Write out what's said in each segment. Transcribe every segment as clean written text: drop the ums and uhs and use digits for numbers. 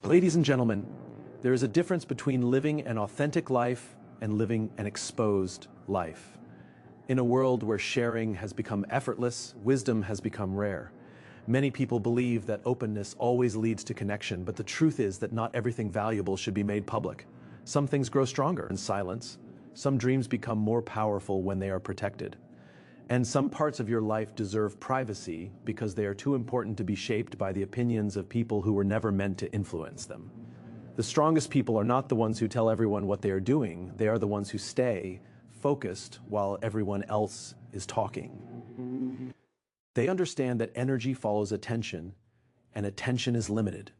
Ladies and gentlemen, there is a difference between living an authentic life and living an exposed life. In a world where sharing has become effortless, wisdom has become rare. Many people believe that openness always leads to connection, but the truth is that not everything valuable should be made public. Some things grow stronger in silence. Some dreams become more powerful when they are protected. And some parts of your life deserve privacy because they are too important to be shaped by the opinions of people who were never meant to influence them. The strongest people are not the ones who tell everyone what they are doing. They are the ones who stay focused while everyone else is talking. They understand that energy follows attention, and attention is limited.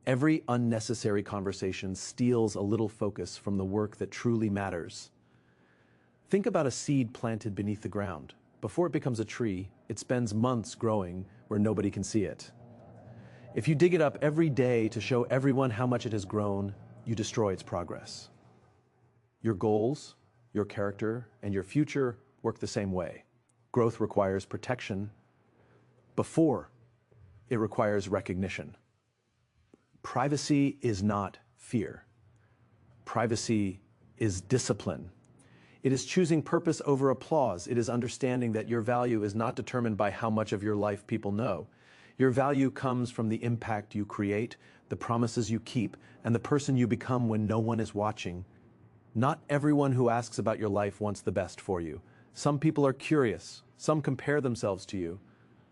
Every unnecessary conversation steals a little focus from the work that truly matters. Think about a seed planted beneath the ground. Before it becomes a tree, it spends months growing where nobody can see it. If you dig it up every day to show everyone how much it has grown, you destroy its progress. Your goals, your character, and your future work the same way. Growth requires protection before it requires recognition. Privacy is not fear. Privacy is discipline. It is choosing purpose over applause. It is understanding that your value is not determined by how much of your life people know. Your value comes from the impact you create, the promises you keep, and the person you become when no one is watching. Not everyone who asks about your life wants the best for you. Some people are curious. Some compare themselves to you.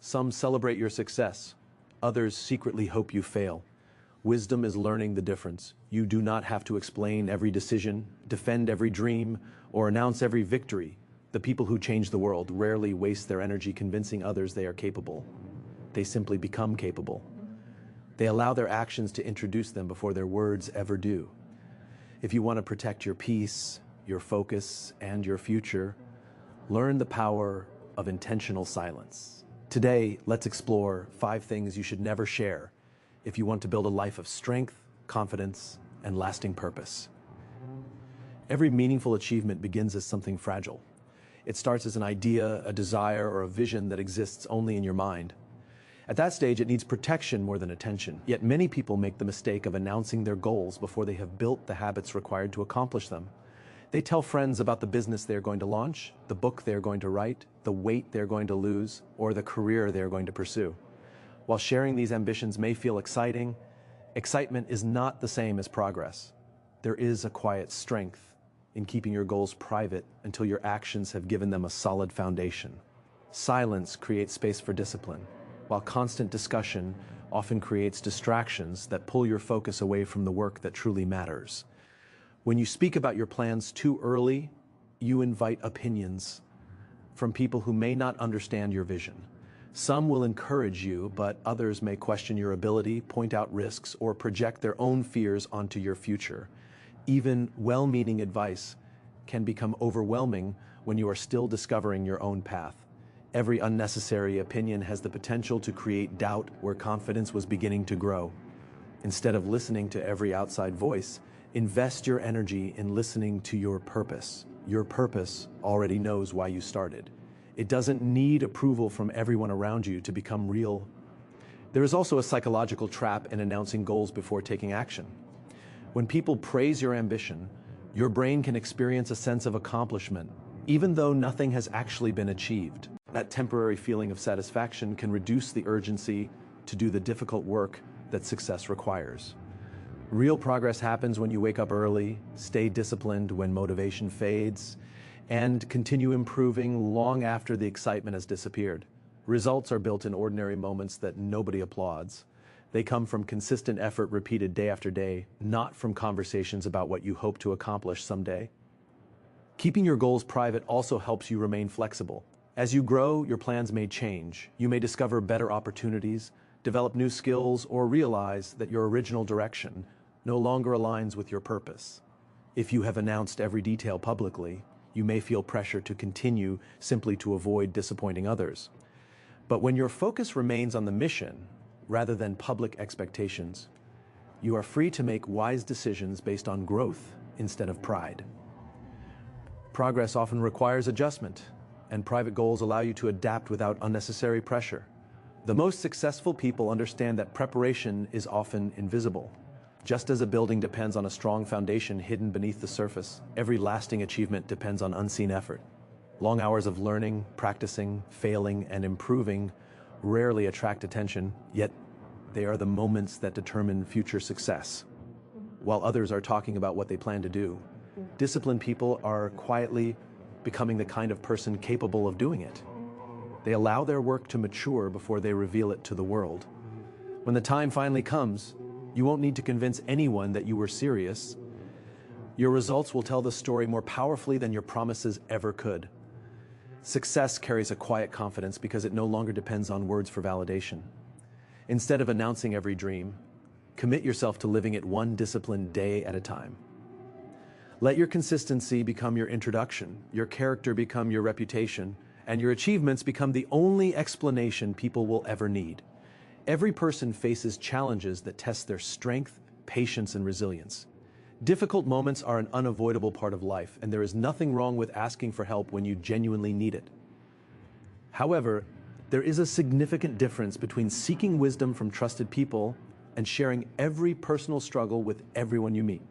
Some celebrate your success. Others secretly hope you fail. Wisdom is learning the difference. You do not have to explain every decision, defend every dream, or announce every victory. The people who change the world rarely waste their energy convincing others they are capable. They simply become capable. They allow their actions to introduce them before their words ever do. If you want to protect your peace, your focus, and your future, learn the power of intentional silence. Today, let's explore 5 things you should never share if you want to build a life of strength, confidence, and lasting purpose. Every meaningful achievement begins as something fragile. It starts as an idea, a desire, or a vision that exists only in your mind. At that stage, it needs protection more than attention. Yet many people make the mistake of announcing their goals before they have built the habits required to accomplish them. They tell friends about the business they are going to launch, the book they are going to write, the weight they are going to lose, or the career they are going to pursue. While sharing these ambitions may feel exciting, excitement is not the same as progress. There is a quiet strength in keeping your goals private until your actions have given them a solid foundation. Silence creates space for discipline, while constant discussion often creates distractions that pull your focus away from the work that truly matters. When you speak about your plans too early, you invite opinions from people who may not understand your vision. Some will encourage you, but others may question your ability, point out risks, or project their own fears onto your future. Even well-meaning advice can become overwhelming when you are still discovering your own path. Every unnecessary opinion has the potential to create doubt where confidence was beginning to grow. Instead of listening to every outside voice, invest your energy in listening to your purpose. Your purpose already knows why you started. It doesn't need approval from everyone around you to become real. There is also a psychological trap in announcing goals before taking action. When people praise your ambition, your brain can experience a sense of accomplishment, even though nothing has actually been achieved. That temporary feeling of satisfaction can reduce the urgency to do the difficult work that success requires. Real progress happens when you wake up early, stay disciplined when motivation fades, and continue improving long after the excitement has disappeared. Results are built in ordinary moments that nobody applauds. They come from consistent effort repeated day after day, not from conversations about what you hope to accomplish someday. Keeping your goals private also helps you remain flexible. As you grow, your plans may change. You may discover better opportunities, develop new skills, or realize that your original direction no longer aligns with your purpose. If you have announced every detail publicly, you may feel pressure to continue simply to avoid disappointing others. But when your focus remains on the mission rather than public expectations, you are free to make wise decisions based on growth instead of pride. Progress often requires adjustment, and private goals allow you to adapt without unnecessary pressure. The most successful people understand that preparation is often invisible. Just as a building depends on a strong foundation hidden beneath the surface, every lasting achievement depends on unseen effort. Long hours of learning, practicing, failing, and improving rarely attract attention, yet they are the moments that determine future success. While others are talking about what they plan to do, disciplined people are quietly becoming the kind of person capable of doing it. They allow their work to mature before they reveal it to the world. When the time finally comes, you won't need to convince anyone that you were serious. Your results will tell the story more powerfully than your promises ever could. Success carries a quiet confidence because it no longer depends on words for validation. Instead of announcing every dream, commit yourself to living it one disciplined day at a time. Let your consistency become your introduction, your character become your reputation, and your achievements become the only explanation people will ever need. Every person faces challenges that test their strength, patience, and resilience. Difficult moments are an unavoidable part of life, and there is nothing wrong with asking for help when you genuinely need it. However, there is a significant difference between seeking wisdom from trusted people and sharing every personal struggle with everyone you meet.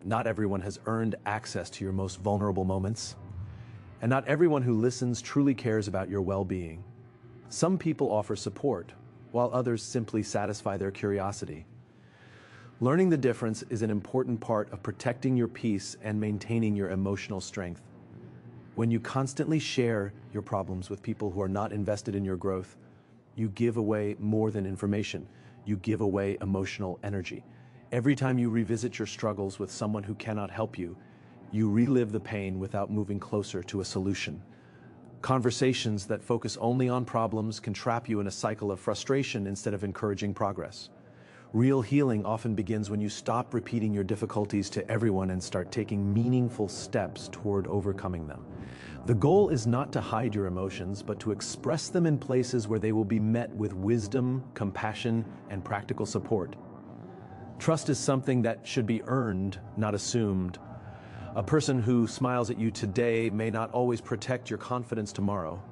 Not everyone has earned access to your most vulnerable moments, and not everyone who listens truly cares about your well-being. Some people offer support, while others simply satisfy their curiosity. Learning the difference is an important part of protecting your peace and maintaining your emotional strength. When you constantly share your problems with people who are not invested in your growth, you give away more than information. You give away emotional energy. Every time you revisit your struggles with someone who cannot help you, you relive the pain without moving closer to a solution. Conversations that focus only on problems can trap you in a cycle of frustration instead of encouraging progress. Real healing often begins when you stop repeating your difficulties to everyone and start taking meaningful steps toward overcoming them. The goal is not to hide your emotions, but to express them in places where they will be met with wisdom, compassion, and practical support. Trust is something that should be earned, not assumed. A person who smiles at you today may not always protect your confidence tomorrow.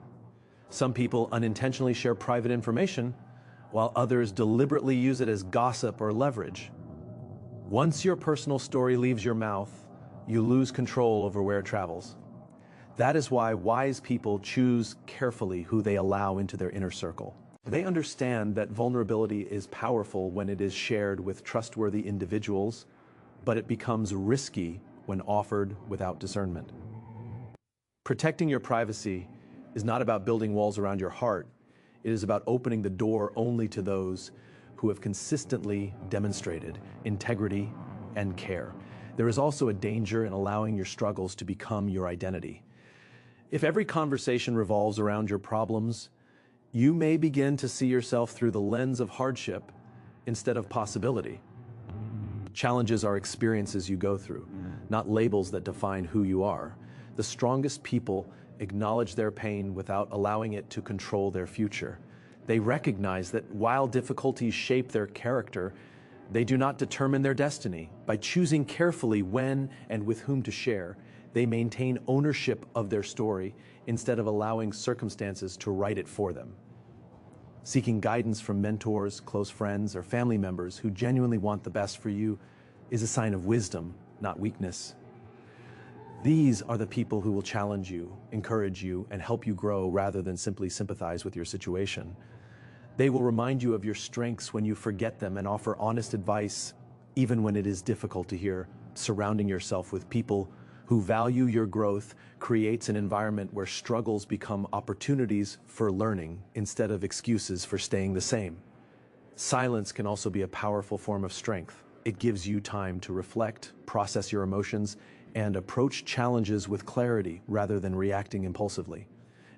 Some people unintentionally share private information, while others deliberately use it as gossip or leverage. Once your personal story leaves your mouth, you lose control over where it travels. That is why wise people choose carefully who they allow into their inner circle. They understand that vulnerability is powerful when it is shared with trustworthy individuals, but it becomes risky when offered without discernment. Protecting your privacy is not about building walls around your heart. It is about opening the door only to those who have consistently demonstrated integrity and care. There is also a danger in allowing your struggles to become your identity. If every conversation revolves around your problems, you may begin to see yourself through the lens of hardship instead of possibility. Challenges are experiences you go through, not labels that define who you are. The strongest people acknowledge their pain without allowing it to control their future. They recognize that while difficulties shape their character, they do not determine their destiny. By choosing carefully when and with whom to share, they maintain ownership of their story instead of allowing circumstances to write it for them. Seeking guidance from mentors, close friends, or family members who genuinely want the best for you is a sign of wisdom, not weakness. These are the people who will challenge you, encourage you, and help you grow rather than simply sympathize with your situation. They will remind you of your strengths when you forget them and offer honest advice, even when it is difficult to hear. Surrounding yourself with people who value your growth creates an environment where struggles become opportunities for learning instead of excuses for staying the same. Silence can also be a powerful form of strength. It gives you time to reflect, process your emotions, and approach challenges with clarity rather than reacting impulsively.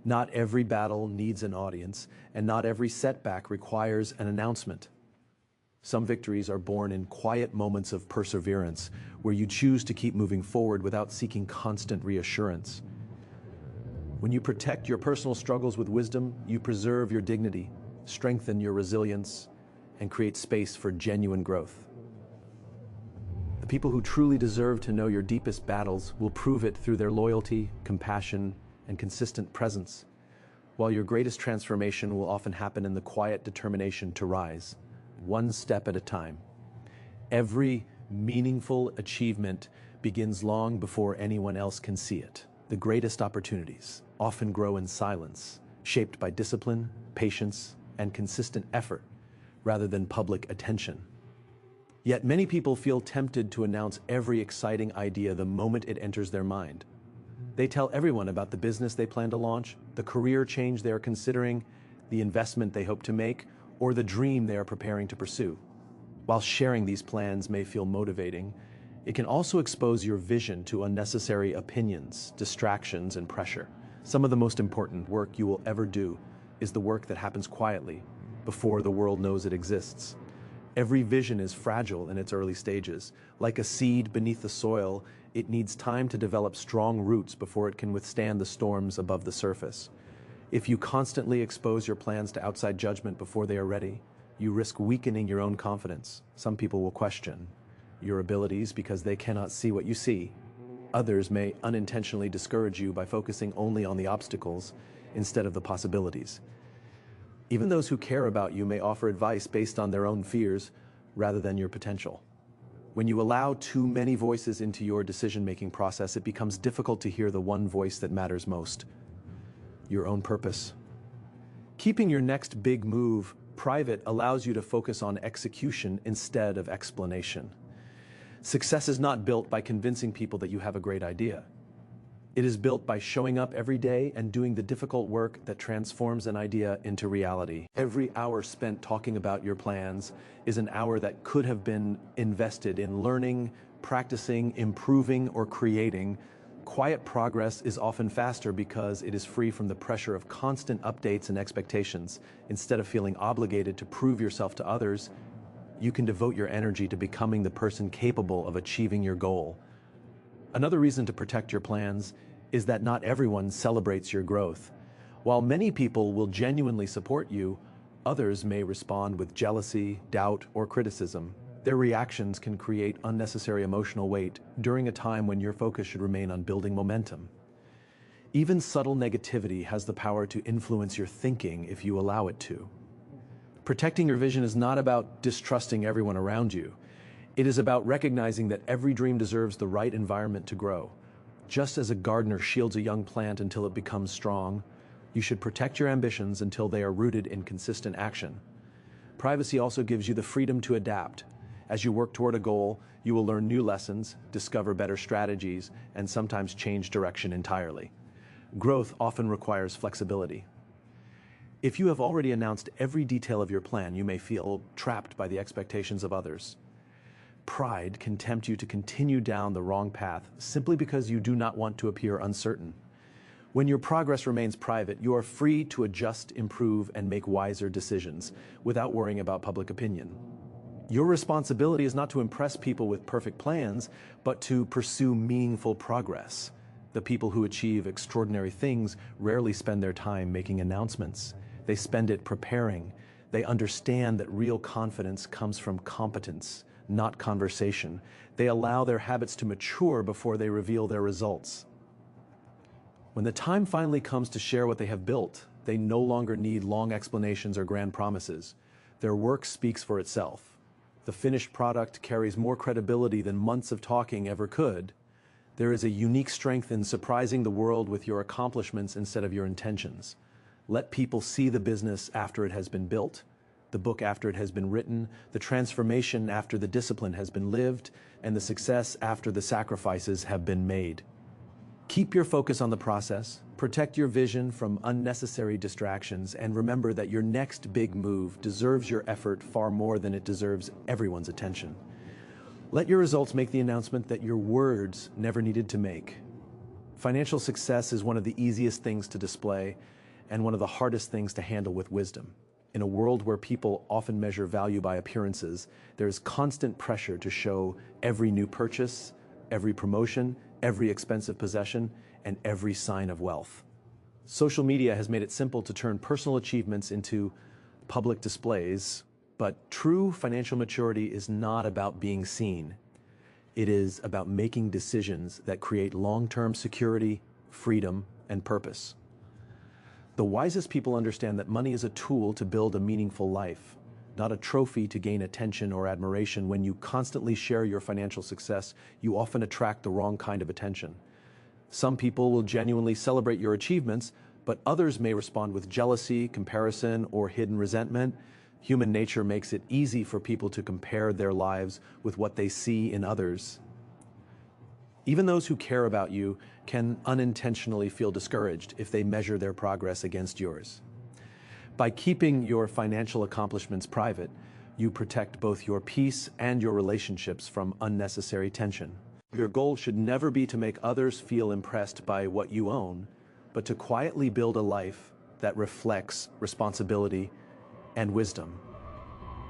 Not every battle needs an audience, and not every setback requires an announcement. Some victories are born in quiet moments of perseverance, where you choose to keep moving forward without seeking constant reassurance. When you protect your personal struggles with wisdom, you preserve your dignity, strengthen your resilience, and create space for genuine growth. The people who truly deserve to know your deepest battles will prove it through their loyalty, compassion, and consistent presence, while your greatest transformation will often happen in the quiet determination to rise, one step at a time. Every meaningful achievement begins long before anyone else can see it. The greatest opportunities often grow in silence, shaped by discipline, patience, and consistent effort, rather than public attention. Yet many people feel tempted to announce every exciting idea the moment it enters their mind. They tell everyone about the business they plan to launch, the career change they are considering, the investment they hope to make, or the dream they are preparing to pursue. While sharing these plans may feel motivating, it can also expose your vision to unnecessary opinions, distractions, and pressure. Some of the most important work you will ever do is the work that happens quietly, before the world knows it exists. Every vision is fragile in its early stages. Like a seed beneath the soil, it needs time to develop strong roots before it can withstand the storms above the surface. If you constantly expose your plans to outside judgment before they are ready, you risk weakening your own confidence. Some people will question your abilities because they cannot see what you see. Others may unintentionally discourage you by focusing only on the obstacles instead of the possibilities. Even those who care about you may offer advice based on their own fears rather than your potential. When you allow too many voices into your decision-making process, it becomes difficult to hear the one voice that matters most: your own purpose. Keeping your next big move private allows you to focus on execution instead of explanation. Success is not built by convincing people that you have a great idea. It is built by showing up every day and doing the difficult work that transforms an idea into reality. Every hour spent talking about your plans is an hour that could have been invested in learning, practicing, improving, or creating. Quiet progress is often faster because it is free from the pressure of constant updates and expectations. Instead of feeling obligated to prove yourself to others, you can devote your energy to becoming the person capable of achieving your goal. Another reason to protect your plans is that not everyone celebrates your growth. While many people will genuinely support you, others may respond with jealousy, doubt, or criticism. Their reactions can create unnecessary emotional weight during a time when your focus should remain on building momentum. Even subtle negativity has the power to influence your thinking if you allow it to. Protecting your vision is not about distrusting everyone around you. It is about recognizing that every dream deserves the right environment to grow. Just as a gardener shields a young plant until it becomes strong, you should protect your ambitions until they are rooted in consistent action. Privacy also gives you the freedom to adapt. As you work toward a goal, you will learn new lessons, discover better strategies, and sometimes change direction entirely. Growth often requires flexibility. If you have already announced every detail of your plan, you may feel trapped by the expectations of others. Pride can tempt you to continue down the wrong path simply because you do not want to appear uncertain. When your progress remains private, you are free to adjust, improve, and make wiser decisions without worrying about public opinion. Your responsibility is not to impress people with perfect plans, but to pursue meaningful progress. The people who achieve extraordinary things rarely spend their time making announcements. They spend it preparing. They understand that real confidence comes from competence, not conversation. They allow their habits to mature before they reveal their results. When the time finally comes to share what they have built, they no longer need long explanations or grand promises. Their work speaks for itself. The finished product carries more credibility than months of talking ever could. There is a unique strength in surprising the world with your accomplishments instead of your intentions. Let people see the business after it has been built, the book after it has been written, the transformation after the discipline has been lived, and the success after the sacrifices have been made. Keep your focus on the process, protect your vision from unnecessary distractions, and remember that your next big move deserves your effort far more than it deserves everyone's attention. Let your results make the announcement that your words never needed to make. Financial success is one of the easiest things to display and one of the hardest things to handle with wisdom. In a world where people often measure value by appearances, there is constant pressure to show every new purchase, every promotion, every expensive possession, and every sign of wealth. Social media has made it simple to turn personal achievements into public displays, but true financial maturity is not about being seen. It is about making decisions that create long-term security, freedom, and purpose. The wisest people understand that money is a tool to build a meaningful life, not a trophy to gain attention or admiration. When you constantly share your financial success, you often attract the wrong kind of attention. Some people will genuinely celebrate your achievements, but others may respond with jealousy, comparison, or hidden resentment. Human nature makes it easy for people to compare their lives with what they see in others. Even those who care about you can unintentionally feel discouraged if they measure their progress against yours. By keeping your financial accomplishments private, you protect both your peace and your relationships from unnecessary tension. Your goal should never be to make others feel impressed by what you own, but to quietly build a life that reflects responsibility and wisdom.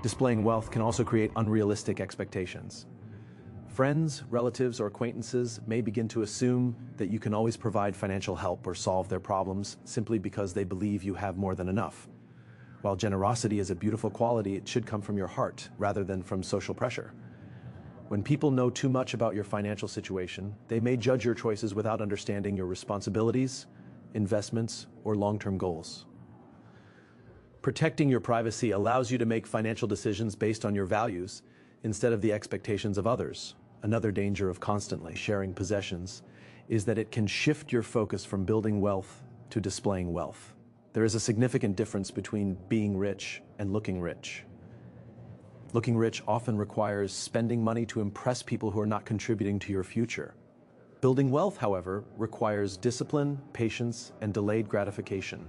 Displaying wealth can also create unrealistic expectations. Friends, relatives, or acquaintances may begin to assume that you can always provide financial help or solve their problems simply because they believe you have more than enough. While generosity is a beautiful quality, it should come from your heart rather than from social pressure. When people know too much about your financial situation, they may judge your choices without understanding your responsibilities, investments, or long-term goals. Protecting your privacy allows you to make financial decisions based on your values instead of the expectations of others. Another danger of constantly sharing possessions is that it can shift your focus from building wealth to displaying wealth. There is a significant difference between being rich and looking rich. Looking rich often requires spending money to impress people who are not contributing to your future. Building wealth, however, requires discipline, patience, and delayed gratification.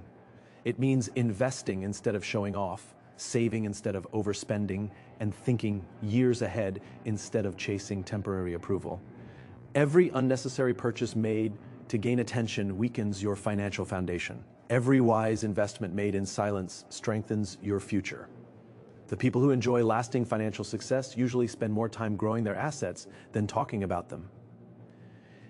It means investing instead of showing off, saving instead of overspending, and thinking years ahead instead of chasing temporary approval. Every unnecessary purchase made to gain attention weakens your financial foundation. Every wise investment made in silence strengthens your future. The people who enjoy lasting financial success usually spend more time growing their assets than talking about them.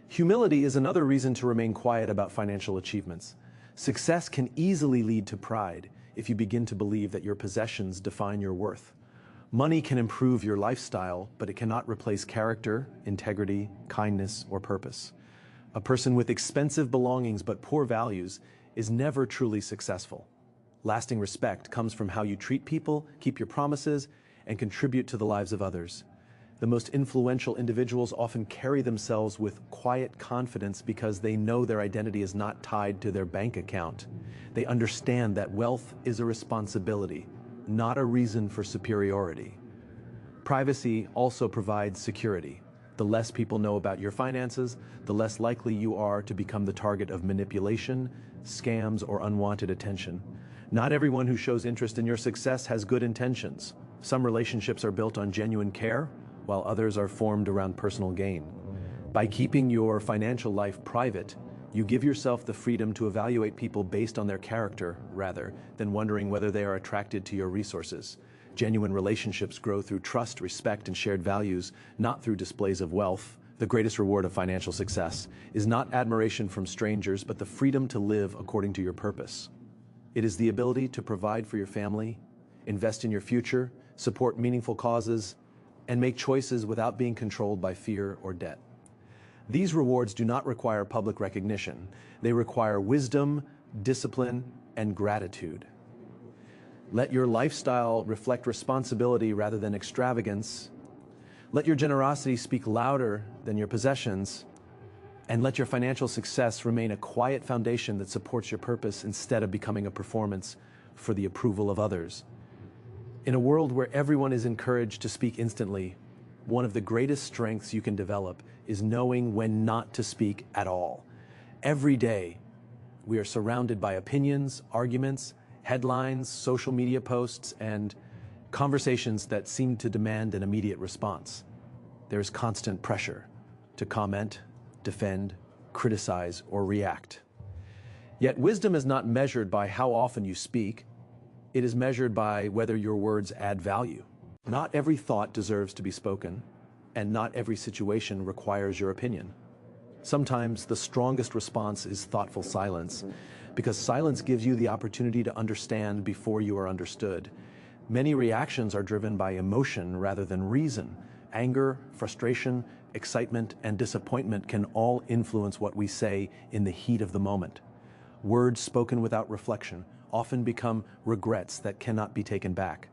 Humility is another reason to remain quiet about financial achievements. Success can easily lead to pride if you begin to believe that your possessions define your worth. Money can improve your lifestyle, but it cannot replace character, integrity, kindness, or purpose. A person with expensive belongings but poor values is never truly successful. Lasting respect comes from how you treat people, keep your promises, and contribute to the lives of others. The most influential individuals often carry themselves with quiet confidence because they know their identity is not tied to their bank account. They understand that wealth is a responsibility, not a reason for superiority. Privacy also provides security. The less people know about your finances, the less likely you are to become the target of manipulation, scams, or unwanted attention. Not everyone who shows interest in your success has good intentions. Some relationships are built on genuine care, while others are formed around personal gain. By keeping your financial life private, you give yourself the freedom to evaluate people based on their character rather than wondering whether they are attracted to your resources. Genuine relationships grow through trust, respect, and shared values, not through displays of wealth. The greatest reward of financial success is not admiration from strangers, but the freedom to live according to your purpose. It is the ability to provide for your family, invest in your future, support meaningful causes, and make choices without being controlled by fear or debt. These rewards do not require public recognition. They require wisdom, discipline, and gratitude. Let your lifestyle reflect responsibility rather than extravagance. Let your generosity speak louder than your possessions. And let your financial success remain a quiet foundation that supports your purpose instead of becoming a performance for the approval of others. In a world where everyone is encouraged to speak instantly, one of the greatest strengths you can develop is knowing when not to speak at all. Every day, we are surrounded by opinions, arguments, headlines, social media posts, and conversations that seem to demand an immediate response. There is constant pressure to comment, defend, criticize, or react. Yet wisdom is not measured by how often you speak. It is measured by whether your words add value. Not every thought deserves to be spoken, and not every situation requires your opinion. Sometimes the strongest response is thoughtful silence, because silence gives you the opportunity to understand before you are understood. Many reactions are driven by emotion rather than reason. Anger, frustration, excitement, and disappointment can all influence what we say in the heat of the moment. Words spoken without reflection often become regrets that cannot be taken back.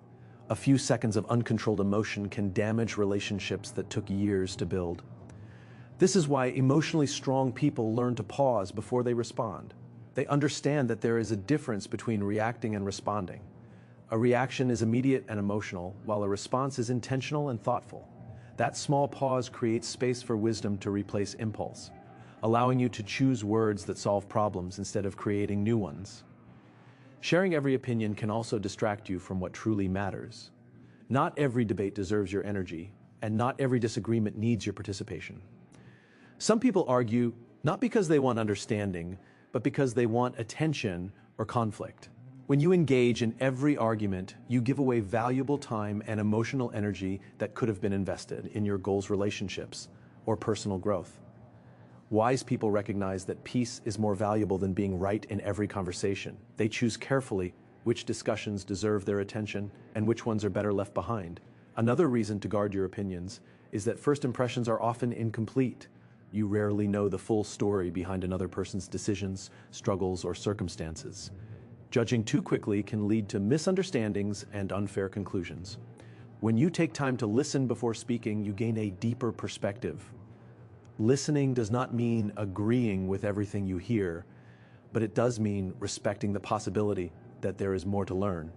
A few seconds of uncontrolled emotion can damage relationships that took years to build. This is why emotionally strong people learn to pause before they respond. They understand that there is a difference between reacting and responding. A reaction is immediate and emotional, while a response is intentional and thoughtful. That small pause creates space for wisdom to replace impulse, allowing you to choose words that solve problems instead of creating new ones. Sharing every opinion can also distract you from what truly matters. Not every debate deserves your energy, and not every disagreement needs your participation. Some people argue not because they want understanding, but because they want attention or conflict. When you engage in every argument, you give away valuable time and emotional energy that could have been invested in your goals, relationships, or personal growth. Wise people recognize that peace is more valuable than being right in every conversation. They choose carefully which discussions deserve their attention and which ones are better left behind. Another reason to guard your opinions is that first impressions are often incomplete. You rarely know the full story behind another person's decisions, struggles, or circumstances. Judging too quickly can lead to misunderstandings and unfair conclusions. When you take time to listen before speaking, you gain a deeper perspective. Listening does not mean agreeing with everything you hear, but it does mean respecting the possibility that there is more to learn.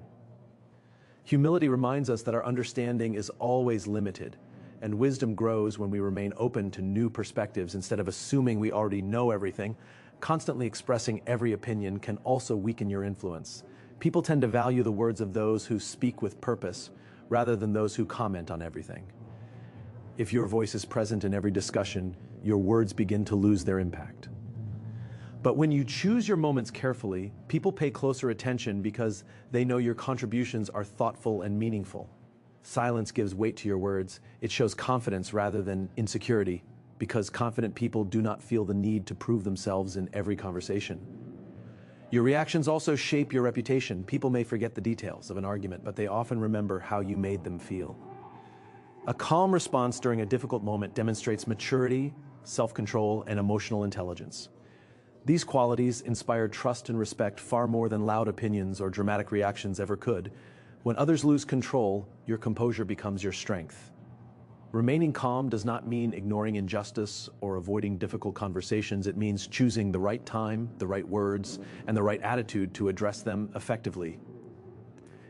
Humility reminds us that our understanding is always limited, and wisdom grows when we remain open to new perspectives instead of assuming we already know everything. Constantly expressing every opinion can also weaken your influence. People tend to value the words of those who speak with purpose rather than those who comment on everything. If your voice is present in every discussion, your words begin to lose their impact. But when you choose your moments carefully, people pay closer attention because they know your contributions are thoughtful and meaningful. Silence gives weight to your words. It shows confidence rather than insecurity, because confident people do not feel the need to prove themselves in every conversation. Your reactions also shape your reputation. People may forget the details of an argument, but they often remember how you made them feel. A calm response during a difficult moment demonstrates maturity, self-control, and emotional intelligence. These qualities inspire trust and respect far more than loud opinions or dramatic reactions ever could. When others lose control, your composure becomes your strength. Remaining calm does not mean ignoring injustice or avoiding difficult conversations. It means choosing the right time, the right words, and the right attitude to address them effectively.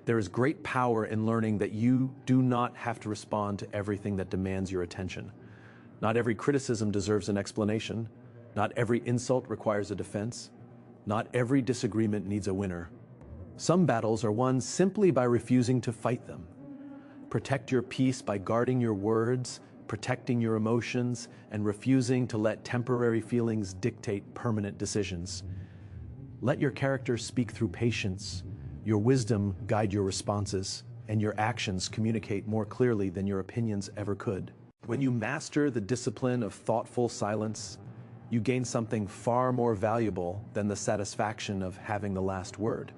There is great power in learning that you do not have to respond to everything that demands your attention. Not every criticism deserves an explanation. Not every insult requires a defense. Not every disagreement needs a winner. Some battles are won simply by refusing to fight them. Protect your peace by guarding your words, protecting your emotions, and refusing to let temporary feelings dictate permanent decisions. Let your character speak through patience, your wisdom guide your responses, and your actions communicate more clearly than your opinions ever could. When you master the discipline of thoughtful silence, you gain something far more valuable than the satisfaction of having the last word.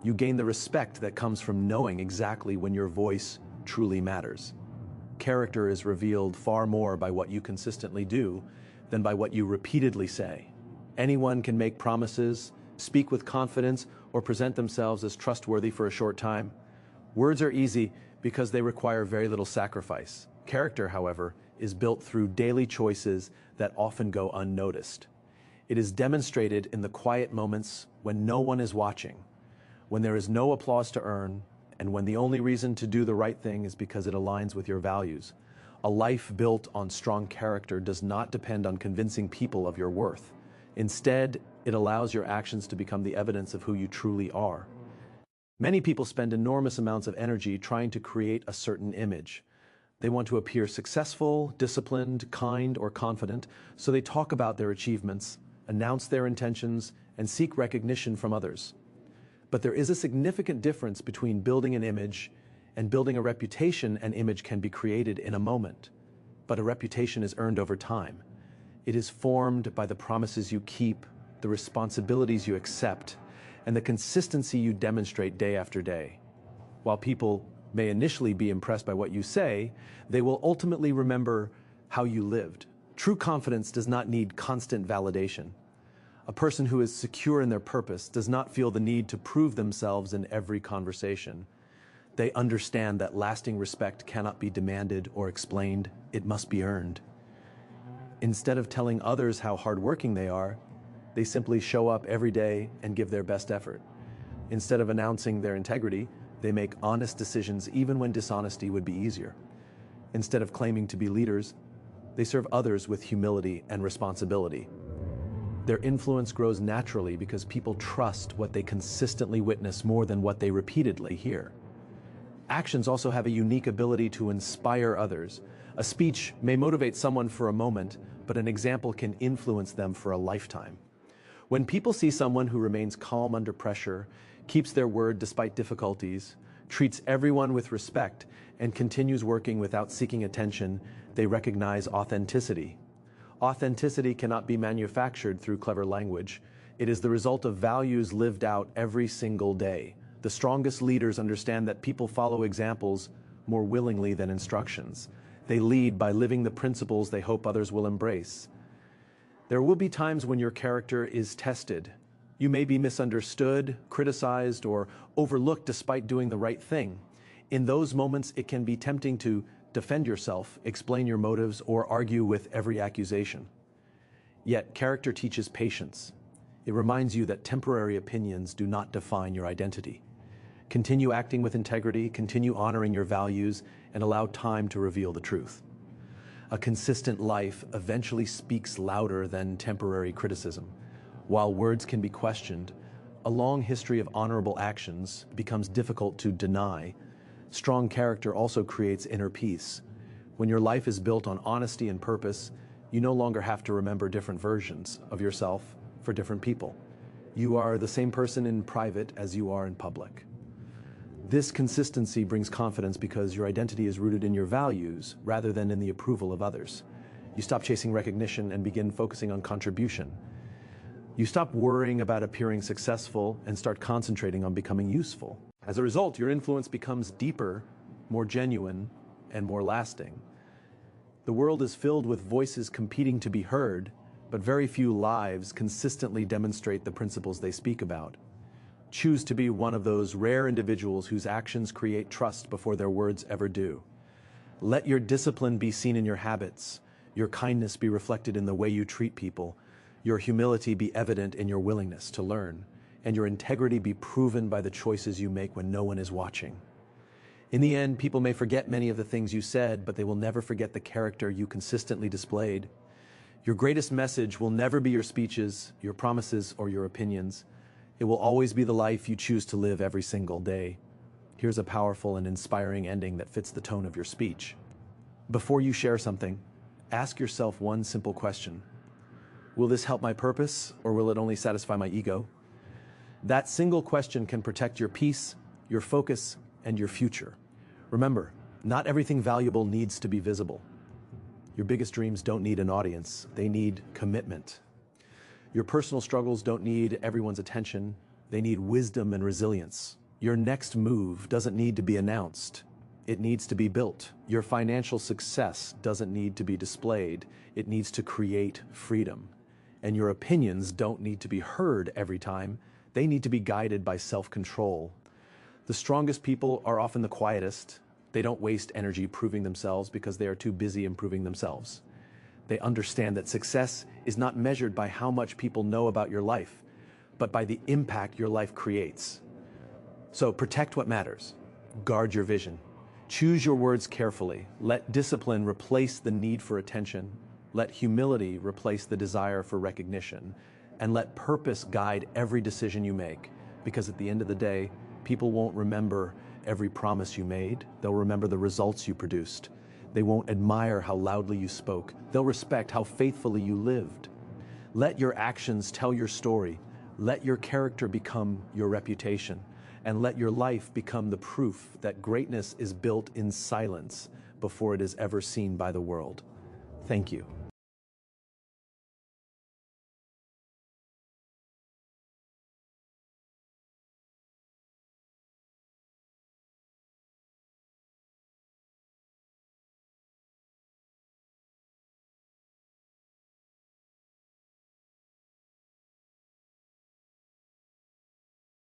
You gain the respect that comes from knowing exactly when your voice truly matters. Character is revealed far more by what you consistently do than by what you repeatedly say. Anyone can make promises, speak with confidence, or present themselves as trustworthy for a short time. Words are easy because they require very little sacrifice. Character, however, is built through daily choices that often go unnoticed. It is demonstrated in the quiet moments when no one is watching, when there is no applause to earn, and when the only reason to do the right thing is because it aligns with your values. A life built on strong character does not depend on convincing people of your worth. Instead, it allows your actions to become the evidence of who you truly are. Many people spend enormous amounts of energy trying to create a certain image. They want to appear successful, disciplined, kind, or confident, so they talk about their achievements, announce their intentions, and seek recognition from others. But there is a significant difference between building an image and building a reputation. An image can be created in a moment, but a reputation is earned over time. It is formed by the promises you keep, the responsibilities you accept, and the consistency you demonstrate day after day. While people may initially be impressed by what you say, they will ultimately remember how you lived. True confidence does not need constant validation. A person who is secure in their purpose does not feel the need to prove themselves in every conversation. They understand that lasting respect cannot be demanded or explained, it must be earned. Instead of telling others how hardworking they are, they simply show up every day and give their best effort. Instead of announcing their integrity, they make honest decisions even when dishonesty would be easier. Instead of claiming to be leaders, they serve others with humility and responsibility. Their influence grows naturally because people trust what they consistently witness more than what they repeatedly hear. Actions also have a unique ability to inspire others. A speech may motivate someone for a moment, but an example can influence them for a lifetime. When people see someone who remains calm under pressure, keeps their word despite difficulties, treats everyone with respect, and continues working without seeking attention, they recognize authenticity. Authenticity cannot be manufactured through clever language. It is the result of values lived out every single day. The strongest leaders understand that people follow examples more willingly than instructions. They lead by living the principles they hope others will embrace. There will be times when your character is tested. You may be misunderstood, criticized, or overlooked despite doing the right thing. In those moments, it can be tempting to defend yourself, explain your motives, or argue with every accusation. Yet, character teaches patience. It reminds you that temporary opinions do not define your identity. Continue acting with integrity, continue honoring your values, and allow time to reveal the truth. A consistent life eventually speaks louder than temporary criticism. While words can be questioned, a long history of honorable actions becomes difficult to deny. Strong character also creates inner peace. When your life is built on honesty and purpose, you no longer have to remember different versions of yourself for different people. You are the same person in private as you are in public. This consistency brings confidence because your identity is rooted in your values rather than in the approval of others. You stop chasing recognition and begin focusing on contribution. You stop worrying about appearing successful and start concentrating on becoming useful. As a result, your influence becomes deeper, more genuine, and more lasting. The world is filled with voices competing to be heard, but very few lives consistently demonstrate the principles they speak about. Choose to be one of those rare individuals whose actions create trust before their words ever do. Let your discipline be seen in your habits, your kindness be reflected in the way you treat people, your humility be evident in your willingness to learn, and your integrity be proven by the choices you make when no one is watching. In the end, people may forget many of the things you said, but they will never forget the character you consistently displayed. Your greatest message will never be your speeches, your promises, or your opinions. It will always be the life you choose to live every single day. Here's a powerful and inspiring ending that fits the tone of your speech. Before you share something, ask yourself one simple question. Will this help my purpose, or will it only satisfy my ego? That single question can protect your peace, your focus, and your future. Remember, not everything valuable needs to be visible. Your biggest dreams don't need an audience, they need commitment. Your personal struggles don't need everyone's attention, they need wisdom and resilience. Your next move doesn't need to be announced, it needs to be built. Your financial success doesn't need to be displayed, it needs to create freedom. And your opinions don't need to be heard every time, they need to be guided by self-control. The strongest people are often the quietest. They don't waste energy proving themselves because they are too busy improving themselves. They understand that success is not measured by how much people know about your life, but by the impact your life creates. So protect what matters. Guard your vision. Choose your words carefully. Let discipline replace the need for attention. Let humility replace the desire for recognition. And let purpose guide every decision you make. Because at the end of the day, people won't remember every promise you made. They'll remember the results you produced. They won't admire how loudly you spoke. They'll respect how faithfully you lived. Let your actions tell your story. Let your character become your reputation. And let your life become the proof that greatness is built in silence before it is ever seen by the world. Thank you.